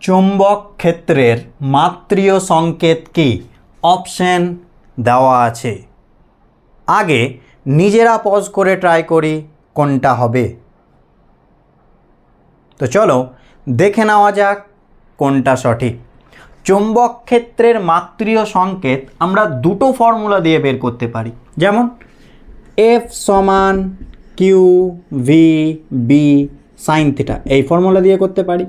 চৌম্বক ক্ষেত্রের মাত্রীয় সংকেত কি? অপশন দেওয়া আছে। আগে নিজেরা পজ করে ট্রাই করি কোনটা হবে। তো চলো দেখে নেওয়া যাক কোনটা সঠিক। চৌম্বক ক্ষেত্রের মাত্রীয় সংকেত আমরা দুটো ফর্মুলা দিয়ে বের করতে পারি, যেমন এফ সমান q v B sine theta, এই ফর্মুলা দিয়ে করতে পারি।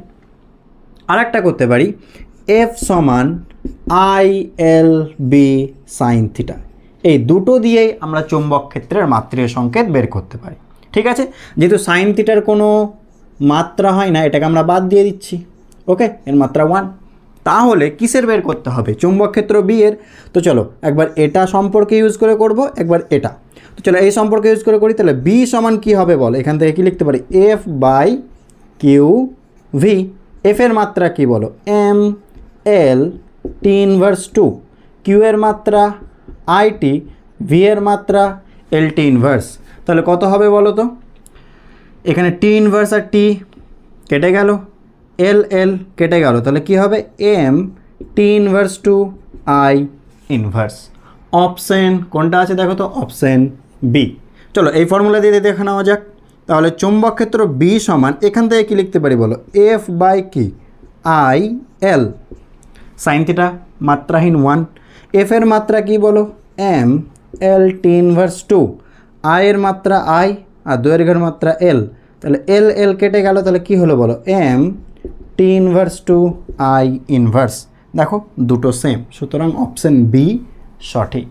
আর একটা করতে পারি এফ সমান I L B sine theta, এই দুটো দিয়েই আমরা চৌম্বক ক্ষেত্রের মাত্রীয় সংকেত বের করতে পারি। ঠিক আছে, যেহেতু সাইন থিটার কোনো মাত্রা হয় না, এটাকে আমরা বাদ দিয়ে দিচ্ছি। ওকে, এর মাত্রা 1। তাহলে কিসের বের করতে হবে? চৌম্বক ক্ষেত্র বি এর। তো চলো একবার এটা সম্পর্কে ইউজ করে করব, একবার এটা। তো চলো এই সম্পর্কে ইউজ করে করি। তাহলে বি সমান কী হবে বল? এখান থেকে কি লিখতে পারি? F by Q V. F এর মাত্রা কি বলো? M L T inverse 2। Q এর মাত্রা আই টি, ভি এর মাত্রা এল টি ইনভার্স। তাহলে কত হবে বলো তো? এখানে টি ইনভার্স আর টি কেটে গেল, এল এল কেটে গেল, তাহলে কি হবে? M T inverse 2 I inverse. Option কোনটা আছে দেখো তো? Option B. চলো এই ফর্মুলা দিয়ে দেখে নেওয়া যাক। তাহলে চৌম্বক ক্ষেত্র বি সমান এখান থেকে কি লিখতে পারি বলো? এফ বাই কি আই এল সাইন থিটা, মাত্রাহীন 1। এফ এর মাত্রা কি বলো? M L T inverse 2। I এর মাত্রা আই আর দৈর্ঘ্যের মাত্রা এল, তাহলে এল এল কেটে গেল, তাহলে কি হলো বলো? M T inverse 2 I inverse. দেখো দুটো সেম, সুতরাং অপশন বি সঠিক।